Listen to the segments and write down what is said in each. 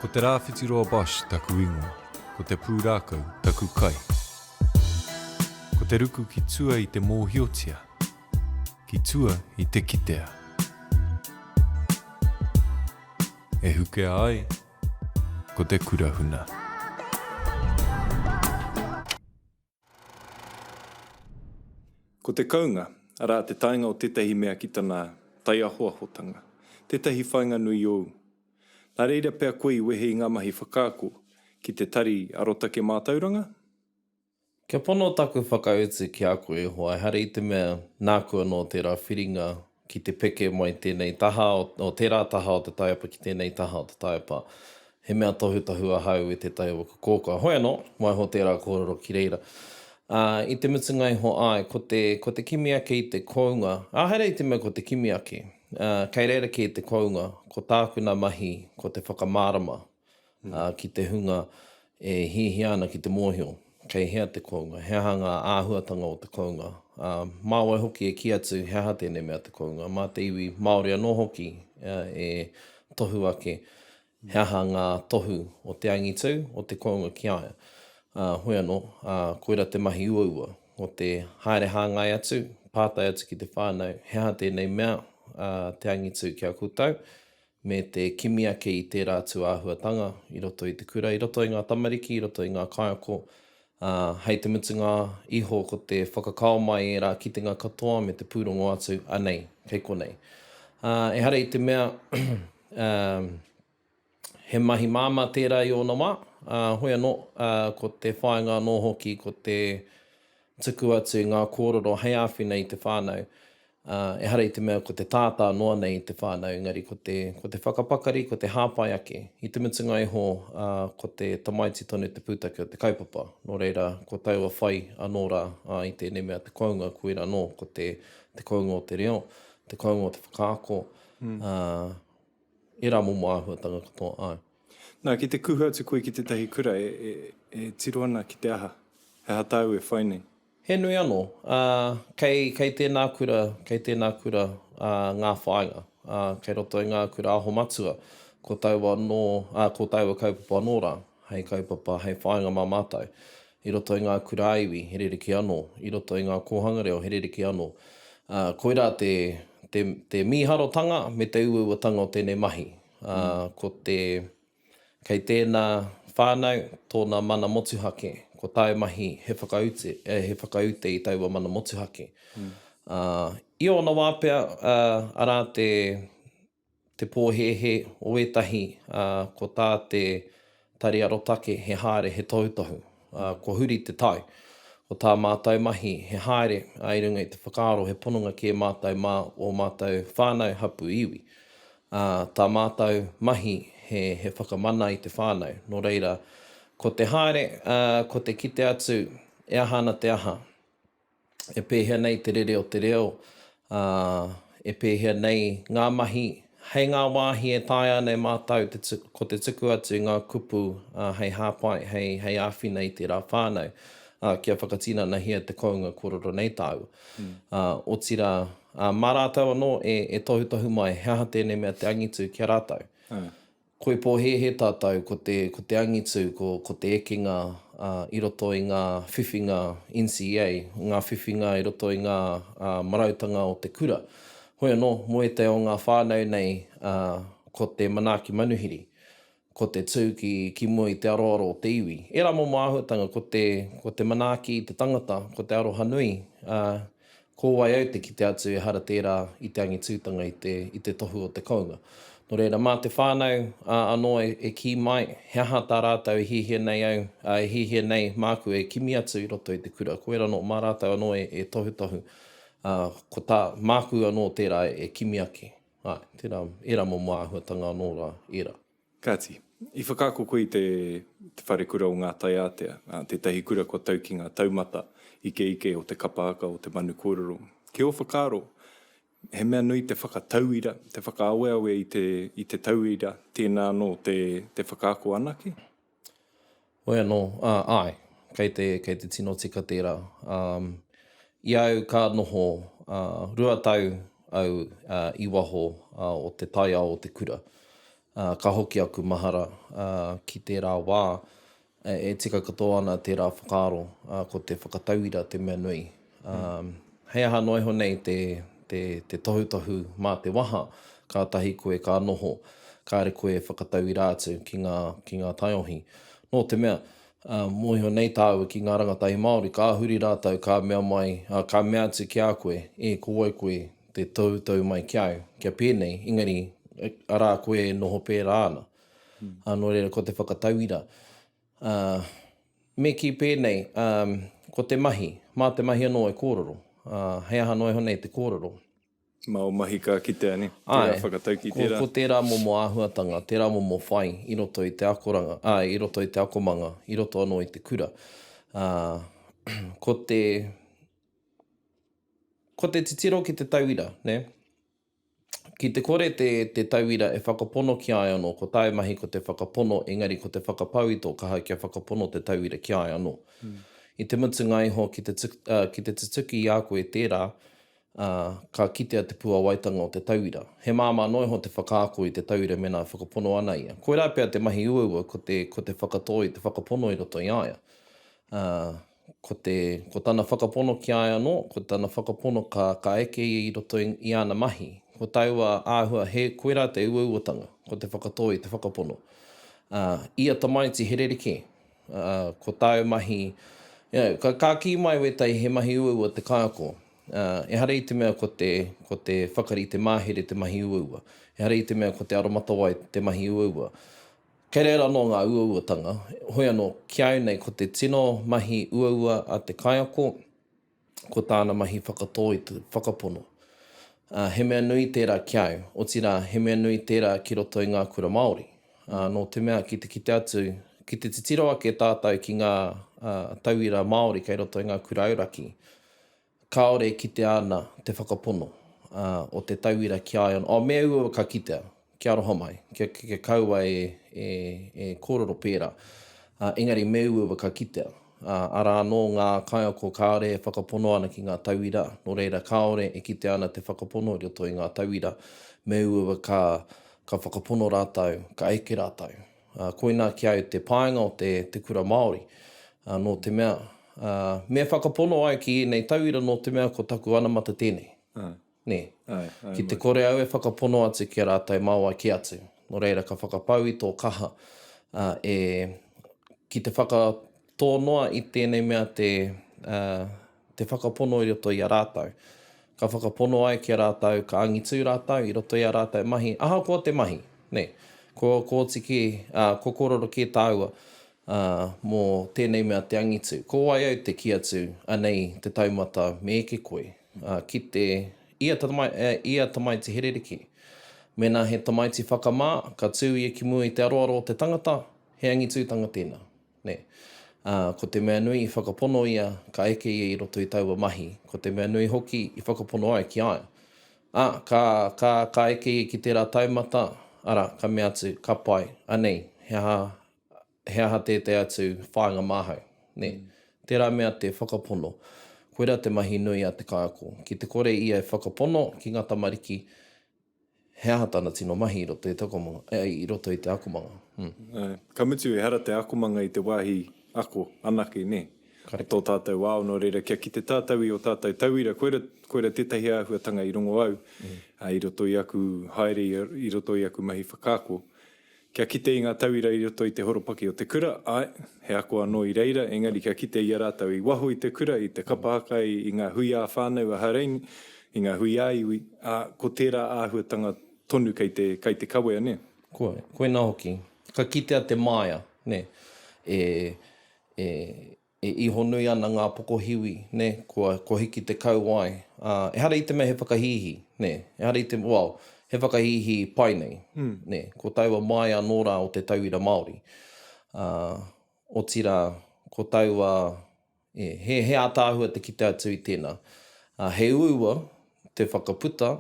Ko te rāwhitiroa Bosch taku ingoa, ko te pūrākau taku kai. Ko te ruku ki tua i te mōhiotia, ki tua i te kitea. E hukea ai, ko te kurahuna. Ko te kaunga, arā te tainga o tētahi mea ki tana taiahoahotanga, tētahi whainga nui ou. Nā reira pēr koe i wehe i ngā mahi whakaako ki te tari arotake mātauranga? Kia pono taku whakautu ki a koe hoa, hare i te mea nākua no tērā whiringa ki te peke mai tēnei taha, o tērā taha o te taiapa ki tēnei taha o te taiapa. He mea tohu a hau e te taiapa kōkua. Hoi anō, mai ho tērā kōrero ki reira. I te mutungai ho ai, ko te kimiake i te kounga, haere i te mea ko te kimiake, kei reira ki te kounga, ko tākuna mahi, ko te whakamārama, ki te hunga e hihi ana ki te mōhio, kei hea te kounga, hea ngā āhuatanga o te kounga. Māwai hoki e ki atu, hea tēnei mea te kounga, mā te iwi Māori anō hoki e tohu ake, hea ngā tohu o te angitu, o te kounga ki aia. Hoi anō, koira te mahi uaua, o te haere hāngai atu, pātai atu ki te whānau, hea tēnei mea te angitu ki a kūtau, me te kimiake i tērā atu āhuatanga, i roto i te kura, i roto i ngā tamariki, i roto i ngā kaiako, hei te mutunga iho ko te whakakao mai e rā kitenga katoa me te pūrongo atu, anei, kei konei. E hare i te mea, he mahi māma tērā i ona wā, hoi anō, ko te whainga anō hoki, ko te tuku atu ngā kōrero hei āwhina i te whānau, e hara i te mea ko te tātā noa nei i te whānau, engari ko te whakapakari, ko te hāpai ake, i te mutunga iho, ko te tamaiti tonu te pūtake o te kaupapa, no reira, ko taua whai anō rā i tēnei mea te kounga, koira anō, ko te kounga o te reo, te kounga o te whakaako, e rā momo āhuatanga katoa ai. Nā, ki te kuhu atu koe ki te tahi kura, e tiro ana ki te aha. He hatau e whainei. He nui anō. Kei tēnā kura ngā whainga. Kei roto i ngā kura aho matua, ko taua kaupapa anō rā, hei kaupapa, hei whainga mā mātou. I roto i ngā kura aiwi, he reriki anō. I roto i ngā kōhangareo, he reriki anō. Koira te miharotanga me te uauatanga o tēnei mahi. Kei tēnā whānau, tōna mana motuhake, ko tae mahi he whakaute i taua mana motuhake. I ona wāpea, arā te pōhehe o etahi, ko tā te tari arotake he haere he tohutohu, ko huri te tai. O tā mātou mahi he haere, i runga i te whakaaro he pononga ki e mātou o mātou whānau hapu iwi. Tā mātou mahi he whakamana i te whānau. Nō reira, ko te haere, ko te kite atu, e ahana te aha. E pēhea nei te rere o te reo, e pēhea nei ngā mahi, hei ngā wāhi e tāia nei mātou, ko te tuku atu ngā kupu, hei hāpai, hei āwhina i te rā whānau, kia whakatina na hia te kounga kōrero nei tāua. O tira, mā rātou anō e tohu mai, hea tēnei mea te angitu kia rātou. Koe pōhehe tātou ko te angitu, ko te ekinga i roto i ngā whiwhinga NCA, ngā whiwhinga i roto i ngā marautanga o te kura. Hoi anō, moe te o ngā whānau nei, ko te manaaki manuhiri, ko te tū ki mua i te aroaro o te iwi. E rā momo āhuatanga, ko te manaaki i te tangata, ko te aroha nui, ko wai au te kite atu e hara tērā i te angitūtanga i te tohu o te kounga. Nō reira, mā te whānau anō e ki mai, hea tā rātou e hihia nei au, e hihia nei māku e kimi atu i roto i te kura. Koera anō, mā rātou anō e tohu, ko tā māku anō tērā e kimi ake. Tērā, era momo āhuatanga anō rā, era. Kāti, i whakaako koe te whare kura o ngā tai ātea, te tahi kura kua tau ki ngā taumata, ike o te kapaaka o te manu kōrero. Ki o whakaaro, he mea nui te whakatauira, te whakaaweawe i te tauira, tēnā no te whakaako anake? Hoi anō, ai, kei te tino tika tērā. I au ka noho rua tau au i waho o te tai ao o te kura. ka hoki aku mahara ki tērā wā, e tika katoa ana tērā whakaaro ko te whakatauira te mea nui. Hei aha noi honei te tohu mā te waha, kātahi koe ka noho, kāre koe whakatauira atu ki ngā taiohi. Nō te mea, mōhio nei tāua ki ngā rangatahi Māori, ka huri rātau, ka mea mai, ka mea atu ki a koe, koe koe te tautau mai ki au. Kia pēnei, ingari, arā koe noho pērā ana. Nō reira, ko te whakatauira. Me ki pēnei, ko te mahi, mā te mahi anō e kōrero. Hei aha noi honei te kōrero. Mā o mahi ka kitea ni, tērā whakatau ki tērā. Ko tērā momo āhuatanga, tērā momo whai, i roto i te akoranga, i roto i te akomanga, i roto anō i te kura. Ko te titiro ki te tauira, ne? Ki te kore te tauira e whakapono ki ai anō, ko tae mahi ko te whakapono, engari ko te whakapau i tō kaha kia whakapono te tauira ki ai anō. I te mutunga iho ki te tutuki i a koe tērā, ka kitea te pua waitanga o te tauira. He māma noiho te whakaako i te tauira mena whakapono ana ia. Koe rā pia te mahi uaua ko te whakatoi, te whakapono i roto i aia. Ko tana whakapono ki aia no, ko tana whakapono ka eke i roto i ana mahi. Ko taua āhua he koe rā te uauatanga, ko te whakatoi, te whakapono. Ia tamaiti he rerike. Ko tau mahi, ka ki mai wetai he mahi uaua te kaiako. E hara i te mea ko te whakari te māhere te mahi uaua. E hara i te mea ko te aromatawai te mahi uaua. Kei reira no ngā uauatanga. Hoi anō, ki au nei ko te tino mahi uaua a te kaiako, ko tāna mahi whakatoi te whakapono. He mea nui tērā ki au. O tira, he mea nui tērā ki roto i ngā kura Māori. No te mea ki te kite atu, ki te titiro ake tātou ki ngā tauira Māori kei roto i ngā kura auraki. Kaore kite ana te whakapono o te tauira ki ai ana. Mea ua ka kitea, ki aroha mai, kia kaua e kōrero pērā. Engari mea ua ka kitea. Ara anō ngā kaiako kaore e whakapono ana ki ngā tauira. Nō reira kaore e kite ana te whakapono i roto i ngā tauira. Mea ua ka whakapono rātau, ka eke rātau. Koina ki au te pāinga o te kura Māori. Nō te mea, mea whakapono ai ki nei tauira no te mea ko taku anamata tēnei. Ne. Ki te kore au e whakapono atu ki a rātai maua ki atu. Nō reira ka whakapau i tō kaha ki te whakatonoa i tēnei mea te whakapono i roto i a rātau. Ka whakapono ai ki a rātau, ka angitu rātau i roto i a rātau mahi. Aha ko te mahi, ne. Ko tiki, ko kororo ki tāua. Mō tēnei mea te angitu. Ko ai au te ki atu anei te taumata me eke koe. Ki te ia tamaiti hereriki. Mena he tamaiti whakamā, ka tū i ki mua i te aroaro o te tangata, he angitūtanga tēnā. Ne. Ko te mea nui i whakapono ia, ka eke ia i roto i taua mahi. Ko te mea nui hoki i whakapono ai ki aia. Ka eke ia ki tērā taumata, ara, ka mea atu, ka pai, anei, he aha tētai atu whāinga māhau. Ne. Tērā mea te whakapono. Koera te mahi nui a te kaiako. Ki te kore ia e whakapono ki ngā tamariki, he aha tāna tino mahi i roto i te akomanga. Ka mutu e hara te akomanga i te wāhi ako anake, ne? Tō tātou wāo no reira, kia ki te tātou i o tātou tauira, koera tētahi āhuatanga i rongo au, i roto i aku haere, i roto i aku mahi whakaako. Kia kite i ngā tauira i roto i te horopaki o te kura, he ako anō i reira, engari kia kite i a rātau i waho i te kura, i te kapahaka i ngā hui a whānau a hareini, i ngā hui a iwi, ko tērā āhuatanga tonu kei te kawea, ne? Koe nā hoki. Ka kitea te māia, ne? E iho nui ana ngā pokohiwi, ne? Ko hiki te kau ai. E hara i te mea he whakahihi, ne? E hara i te, he whakahihi pai nei, ne? Ko taua mai anō rā o te tauira Māori. O tira, ko taua, he ātāhua te kite atu i tēnā. He uua, te whakaputa,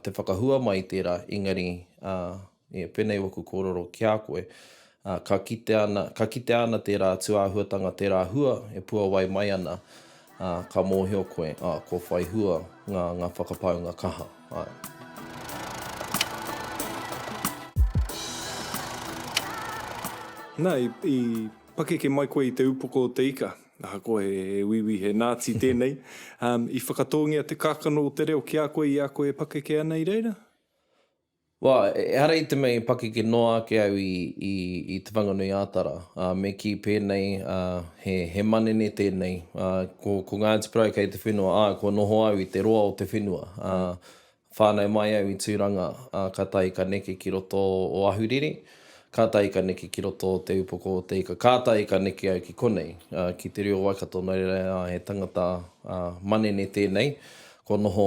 te whakahua mai tērā, ingari, pēnei waku kōrero ki a koe, ka kite ana tērā tuāhuatanga, tērā hua, e pua wai mai ana, ka mōhio koe, ko whai hua ngā whakapau ngā kaha. Nā, i pakeke mai koe i te upoko o te ika. Aha koe e wiwi he Nazi tēnei. I whakatongia te kākano o te reo ki a koe i a koe e pakeke ana i reira? Hara i te mei pakeke noa ake au i te whanganui ātara. Me ki pēnei, he manene tēnei. Ko Ngāti Porou kei te whenua, ko noho au i te roa o te whenua. Whānau mai au i tūranga, ka tai ka neke ki roto o ahuriri. Ka tai ka neke ki roto o te upoko o te ika. Ka tai ka neke au ki konei. Ki te reo Waikato nei rea, he tangata manene tēnei. Ko noho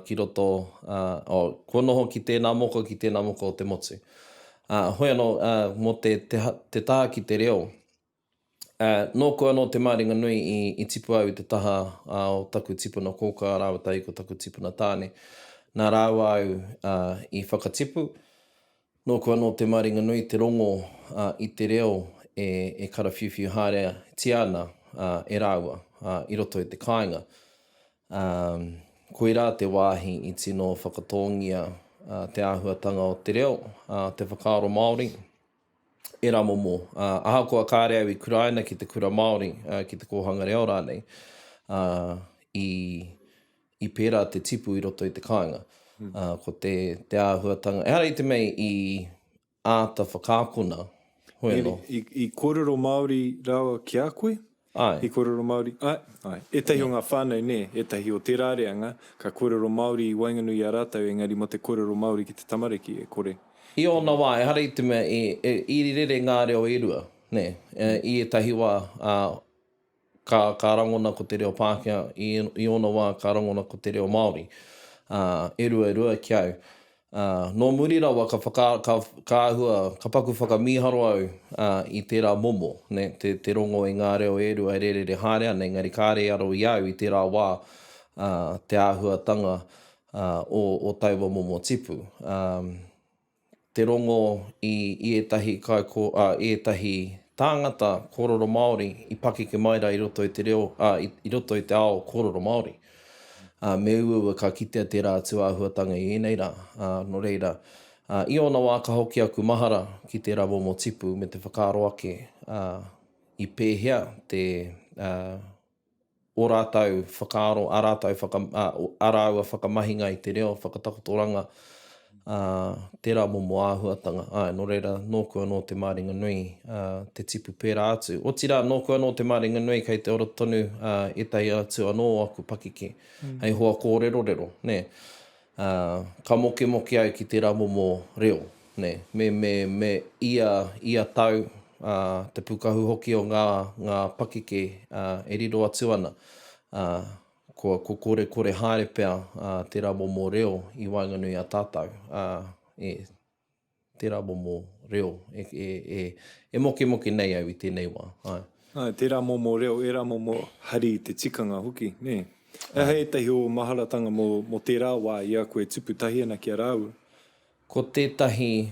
ki roto, ko noho ki tēnā moko o te motu. Hoi anō, mō te taha ki te reo, nōku anō te maringa nui i tipu au i te taha o taku tipuna kōka, rāwa tai ko taku tipuna tāne. Nā rāwa au i whakatipu, nōku anō te maringa nui te rongo i te reo e karawhiwhi hārea tiana e rāua i roto i te kāinga. Koe rā te wāhi i tino whakatongia te āhuatanga o te reo, te whakaaro Māori, e rā momo. Ahakoa kāre au i kuraina ki te kura Māori, ki te kōhanga reo rānei, i pērā te tipu i roto i te kāinga. Ko te āhuatanga. E hara i te mei i āta whakākona. Hoi anō. I kōrero Māori rawa ki a koe? Ai. I kōrero Māori. Ai. Etahi o ngā whānau, ne? Etahi o te rāreanga, ka kōrero Māori i Wainganui a rātau, engari mo te kōrero Māori ki te tamariki e kore. I ona wā, e hara i te mea, i rere ngā reo e rua, ne? I etahi wā, ka rangona ko te reo Pākehā, i ona wā ka rangona ko te reo Māori. E rua ki au. No muri rawa ka ahua, ka paku whakamiharo au i tērā momo, ne? Te rongo i ngā reo e rua e rere hārea, nei ngari kāre aro i au i tērā wā te āhuatanga o tauwa momo tipu. Te rongo i etahi tāngata kōrero Māori i pakeke maira i roto i te reo, i roto i te ao kōrero Māori. Me ua ka kitea tērā atu āhuatanga i enei rā, no reira. I ona wā ka hoki aku mahara ki tērā momo tipu me te whakaaro ake i pēhea te o rātau whakaaro, araua whakamahinga i te reo, whakatakotoranga, tērā momo āhuatanga. No reira, nōku anō te maringa nui, te tipu pērā atu. O tira, nōku anō te maringa nui kei te ora tonu etahi atu anō aku pakeke. Hei hoa kōrero, ne? Ka moke au ki tērā momo reo, ne? Me ia tau, te pukahu hoki o ngā pakeke e riro atu ana. Ko kore haere pea tērā momo reo i Wainganui a tātou. Tērā momo reo e moke nei au i tēnei wā. Tērā momo reo, e rā momo hari i te tikanga hoki, ne? Hei etahi o maharatanga mo tērā wā i a koe tupu tahi ana ki a rāu. Ko tētahi,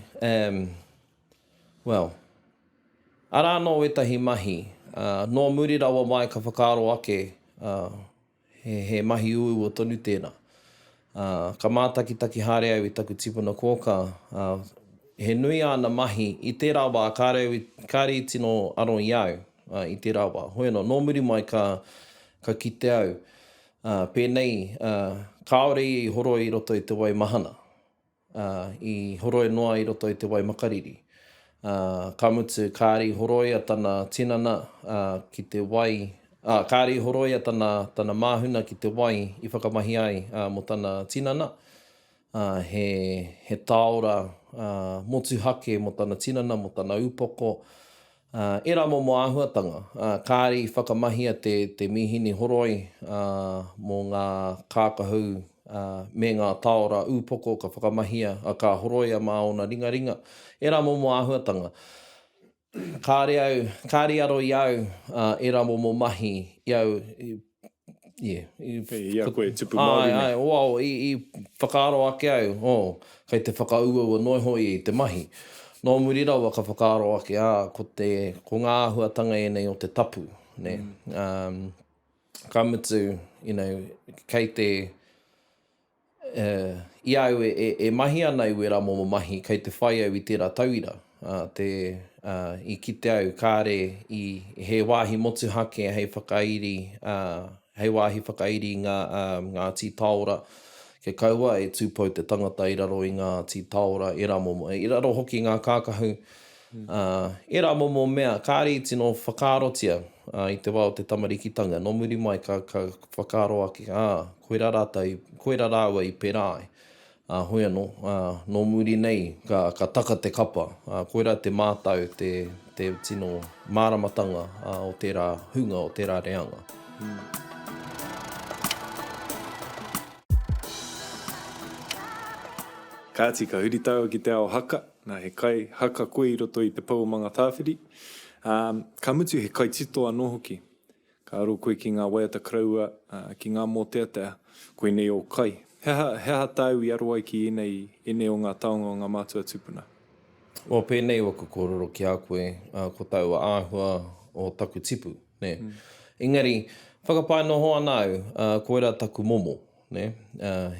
ara anō etahi mahi, no muri rawa mai ka whakaaro ake, he mahi uu o tonu tēnā. Ka mātakitaki haere au i taku tipuna kōka, he nui ana mahi i tērā wā kāre i tino aro i au i tērā wā. Hoi anō, no muri mai ka kite au. Pēnei, kāore i horo i roto i te wai mahana. I horo e noa i roto i te wai makariri. Ka mutu kāri horoia tana tinana ki te wai, kāri horoia tana māhuna ki te wai i whakamahi ai mo tana tinana. He taora motu hake mo tana tinana, mo tana upoko. E rā momo āhuatanga. Kāri whakamahia te mihini horoi mo ngā kākahu me ngā taora upoko ka whakamahia ka horoia mā ona ringa. E rā momo āhuatanga. Kāri aro i au e rā momo mahi i au I a koe tupu Māori. I whakaaro ake au, kei te whakaua noihoi i te mahi. No muri rawa ka whakaaro ake ko ngā āhuatanga e nei o te tapu. Ne? Ka mutu, kei te i au e mahi ana i wera momo mahi kei te whai au i tērā tauira. i kite au kāre i he wāhi motuhake hei whakairi, hei wāhi whakairi ngā tītaora. Ke kaua e tūpau te tangata i raro i ngā tītaora, i rā momo. I raro hoki ngā kākahu, i rā momo mea, kāre i tino whakarotia i te wā o te tamarikitanga. No muri mai ka whakaro ake, koe rāua i pērāe. Hoi anō, no muri nei ka taka te kapa, koe rā te mātau, te tino māramatanga o tērā hunga, o tērā reanga. Kāti ka huritau ki te ao haka, nā he kai haka koe i roto i te pauamanga tāwhiri. Ka mutu he kai tito anō hoki. Ka aro koe ki ngā waiata kraua, ki ngā mōteatea, koe nei o kai. Heha tau i aro ai ki ene o ngā taonga o ngā mātua tupuna. O pēnei waka kōrero ki a koe, ko tau āhua o taku tipu. Ne? Engari, whakapai noho anau, koe rā taku momo. Ne?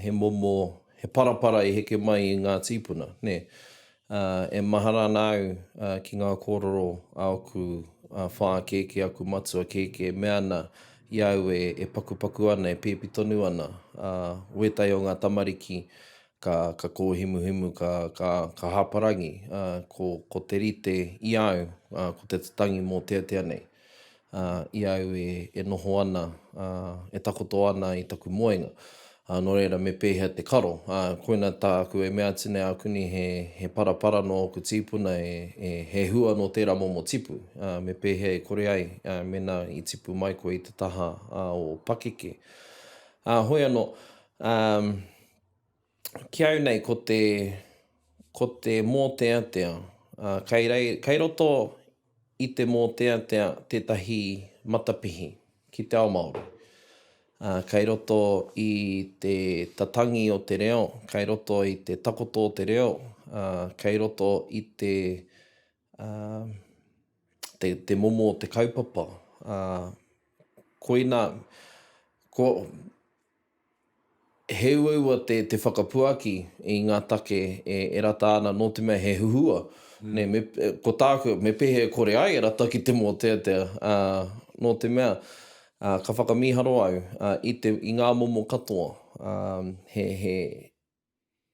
He momo, he parapara i heke mai i ngā tīpuna. Ne? E mahara nau ki ngā kōrero aku whākeke, aku matua keke, me ana iau e pakupaku ana, e pēpitonu ana. Wetai o ngā tamariki, ka kōhimuhimu, ka haparangi, ko te rite i au, ko te tatangi mō tea nei. I au e noho ana, e takoto ana i taku moenga. No reira me pēhea te karo. Koina tā aku e mea tine aku ni he parapara no oku tīpuna he hua no tērā momo tipu. Me pēhea e kore ai, mena i tipu mai ko i te taha o pakeke. Hoi anō, ki au nei ko te mō tea, kai roto i te mō tea tētahi matapihi ki te ao Māori. Kai roto i te tatangi o te reo, kai roto i te takoto o te reo, kai roto i te momo o te kaupapa. Koina, he uaua te whakapuaki i ngā take e rata ana no te mea he huhua. Ne, ko tāku, me pehe kore ai e rata ki te mō tea, no te mea, ka whakamiharo au i ngā momo katoa. He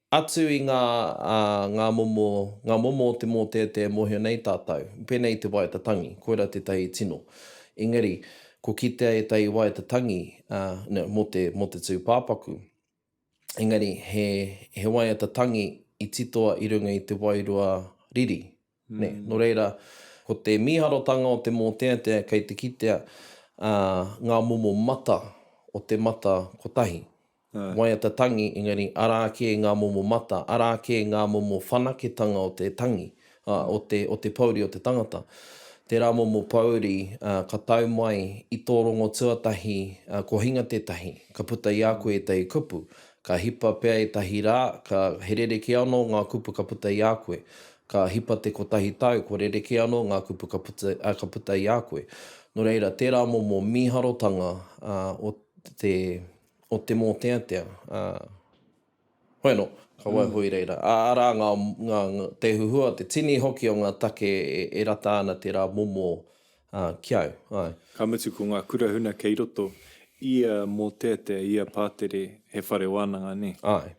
atu i ngā momo o te mō te mohia nei tātou. Pēnei te waiatatangi, koera te tai tino. Engari, ko kitea e tai waiatatangi mo te tū pāpaku. Engari, he waiatatangi i titoa i runga i te wairua riri. Ne, no reira, ko te miharotanga o te mō tea kei te kitea, ngā momo mata o te mata kotahi. Waiatatangi, engari, arāke ngā momo mata, arāke ngā momo whanaketanga o te tangi, o te pauri o te tangata. Te rā momo pauri, ka tau mai i tō rongo tuatahi, ko hinga tētahi, ka puta i a koe tei kupu, ka hipa pēa i tahi rā, ka herereke anō ngā kupu ka puta i a koe, ka hipa te kotahi tau, ko rereke anō ngā kupu ka puta i a koe. No reira, tērā momo miharotanga o te mō tea. Hoi anō, ka waihui reira. Arā te huhua, te tini hoki o ngā take e rata ana tērā momo ki au. Ka mutu ko ngā kurahuna kei roto, ia mō tea, ia pātere he whare wānanga, ne? Ai.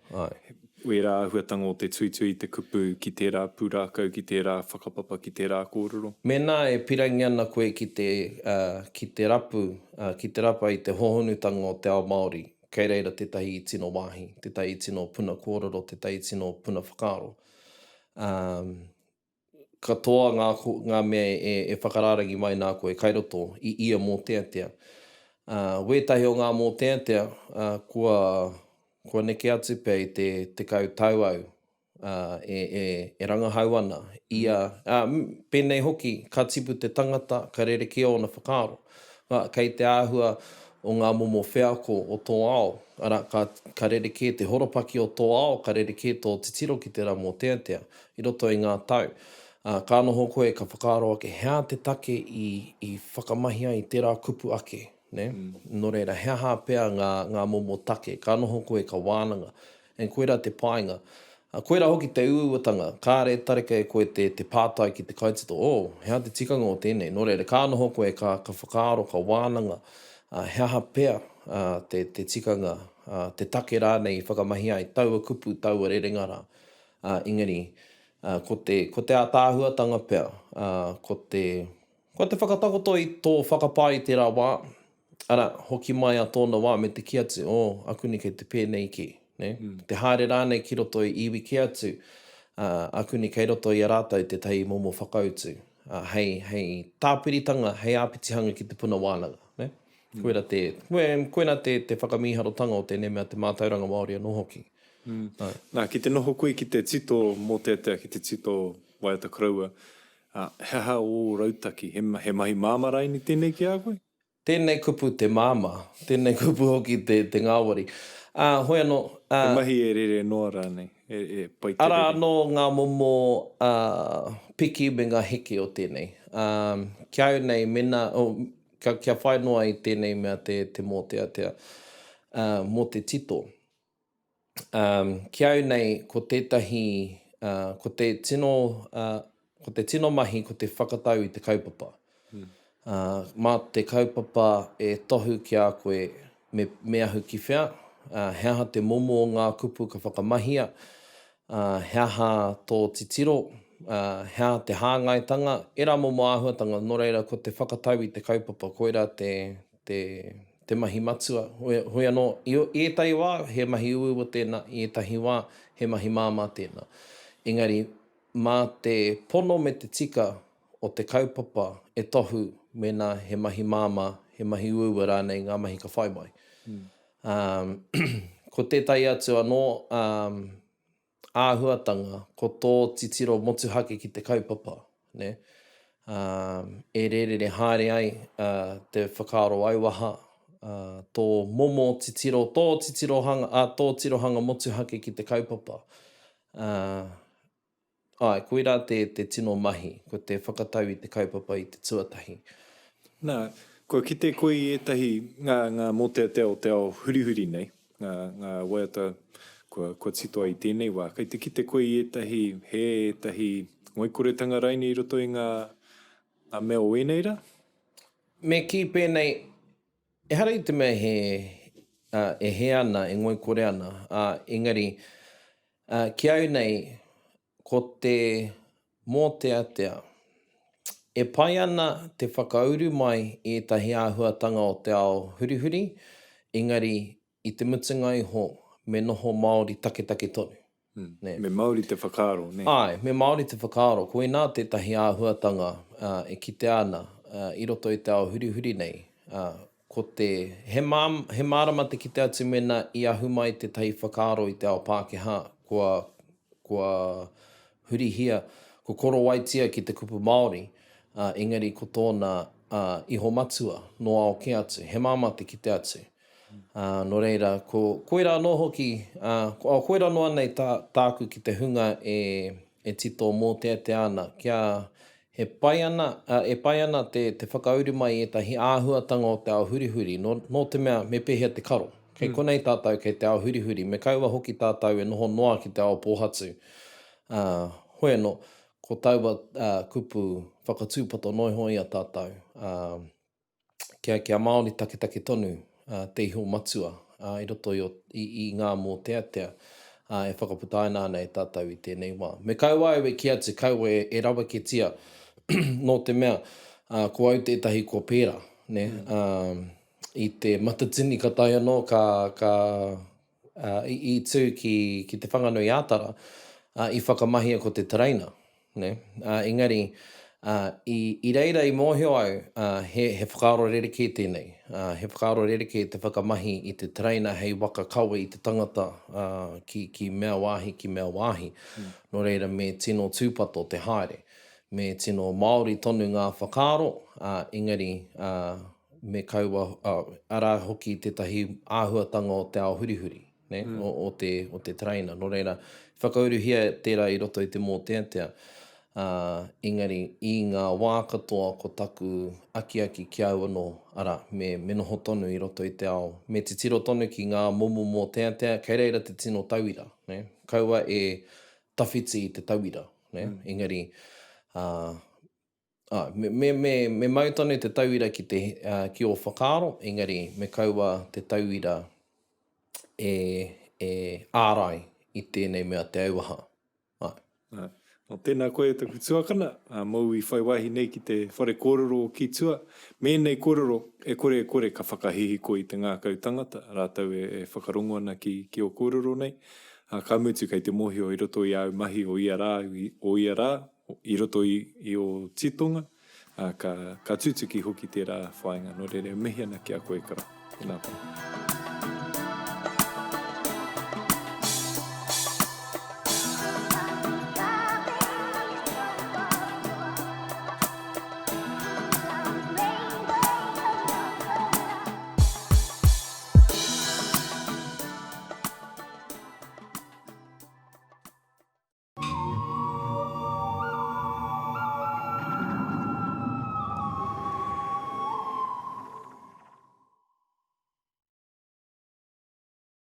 Ue rā ahuatanga o te tuitui, te kupu ki tērā pūrākau, ki tērā whakapapa, ki tērā kōrero. Mena e pirangi ana koe ki te rapu i te hohonutanga o te ao Māori. Kei reira tētahi tino wāhi, tētahi tino puna kōrero, tētahi tino puna whakaaro. Katoa ngā mea e whakararangi mai nā koe kairoto i ia mō tea. Wētahi o ngā mō tea, kua neke atu pia i te kau tau au e rangahau ana. Pēnei hoki, ka tipu te tangata, ka rereke o na whakaaro. Kei te āhua o ngā momo wheako o tō ao, ara ka rereke te horopaki o tō ao, ka rereke tō te tiro ki te rā mō tea, i roto i ngā tau. Ka noho koe ka whakaaro ake, hea te take i whakamahia i tērā kupu ake. Ne? No reira, hea pēa ngā momo take, ka noho koe ka wānanga. En koera te painga, Koera hoki te uatanga, kāre tareka e koe te pātai ki te kaitito, hea te tikanga o tēnei, nō reira, ka noho koe ka whakaaro, ka wānanga, hea ha pea te tikanga, te take rānei i whakamahi ai, taua kupu, taua rerenga rā. Engari, ko te ātāhuatanga pea, ko te whakatakoto i tō whakapai te rā wā, ara, hoki mai a tōna wā me te ki atu, akuni kei te pēnei ki, ne? Te haere rānei ki roto i iwi ki atu, akuni kei roto i a rātau te tahi momo whakautu. Hei tāpiritanga, hei āpitihanga ki te puna wānanga, ne? Koena te whakamiharotanga o tēnei mea te mātauranga Māori anō hoki. Nā, ki te noho koe ki te tito mō tētea, ki te tito Waiata Kraua, hea o rautaki, he mahi māmara ni tēnei ki a koe? Tēnei kupu te māma, tēnei kupu hoki te ngāwari. Hoi anō... He mahi e rere noa rānei, pai te Ara rere. anō ngā momo piki me ngā heke o tēnei. Kia au nei mena, kia whai noa i tēnei mea te mō te atea, mō te tito. Kia au nei ko tētahi, ko te tino mahi, ko te whakatau i te kaupapa. Mā te kaupapa e tohu ki a koe me ahu ki whea, heaha te momo o ngā kupu ka whakamahia, heaha tō titiro, heaha te hāngaitanga, e rā momo āhuatanga, nō reira ko te whakatau i te kaupapa, koera te mahi matua. Hoi anō, i etahi wā, he mahi uiwa tēnā, i etahi wā, he mahi māma tēnā. Engari, mā te pono me te tika o te kaupapa e tohu mena he mahi māma, he mahi uiwa rānei ngā mahi ka whai mai. Ko tētai atu anō āhuatanga, ko tō titiro motuhake ki te kaupapa, ne? E rere haere ai te whakaaro aiwaha, tō momo titiro, tō tirohanga motuhake ki te kaupapa. Koera te tino mahi, ko te whakatau i te kaupapa i te tuatahi. Nā, koe ki te koe i etahi ngā mō te o te ao hurihuri nei, ngā waiata kua tito ai tēnei wā. Kei te ki te koe i etahi ngoikoretanga raini i roto i ngā mea o enei rā? Me ki pēnei, e hara i te mea e he ana, e ngoikore ana. Engari, ki au nei, ko te mō te atea, e pai ana te whakauru mai i etahi āhuatanga o te ao hurihuri, engari i te mutunga iho me noho Māori take tonu. Ne? Me Māori te whakaaro, ne? Me Māori te whakaaro. Koe nā tētahi āhuatanga e kite ana i roto i te ao hurihuri nei. Ko te he mārama te kite atu mena i ahu mai tētahi whakaaro i te ao Pākehā, kua hurihia, ko koro waitia ki te kupu Māori, engari ko tōna iho matua no ao ke atu, he māma te kite atu. Nō reira, koera anō hoki, koera noa nei tāku ki te hunga e tito mō te ana, kia e pai ana te whakauru mai e tahi āhuatanga o te ao hurihuri, no te mea me pehea te karo. Kei konei tātou kei te ao hurihuri, me kaua hoki tātou e noho noa ki te ao pōhatu. Hoi anō, ko taua kupu whakatūpato noiho i a tātou. Kia Māori take tonu te iho matua i roto i ngā mō te atea e whakaputāina ana e tātou i tēnei wā. Me kaua au e ki atu, kaua e rawa ki tia no te mea, ko au tētahi kua pēra, ne? I te matatini ka tai anō i tū ki te whanganui ātara, i whakamahia ko te taraina, ne? Engari, i reira i mōhio au, he whakaaro rereke tēnei. He whakaaro rereke te whakamahi i te taraina hei waka kaua i te tangata ki mea wāhi. Nō reira me tino tūpato te haere. Me tino Māori tonu ngā whakaaro, engari me kaua ara hoki tētahi āhuatanga o te ao hurihuri, ne? O te taraina. Nō reira, whakauru hia tērā i roto i te mō tētea. Engari, i ngā wā katoa ko taku aki ki au anō, ara, me noho tonu i roto i te ao. Me te tiro tonu ki ngā momo mō tētea, kei reira te tino tauira, ne? Kaua tawhiti i te tauira. Ne? Engari, me mautane te tauira ki o whakaaro, engari me kaua te tauira e ārai i tēnei mea te auaha. Ai. No, tēnā koe taku tuakana, mau i whai wahi nei ki te whare kōrero o ki tua. Mēnei kōrero e kore ka whakahihi ko i te ngākau tangata, rātau e whakarongo ana ki o kōrero nei. Ka mutu kei te mohio i roto i au mahi o ia rā, i roto i o titonga, ka tutuki hoki tērā whainga, no rere mehi ana ki a koe kara. Tēnā koe.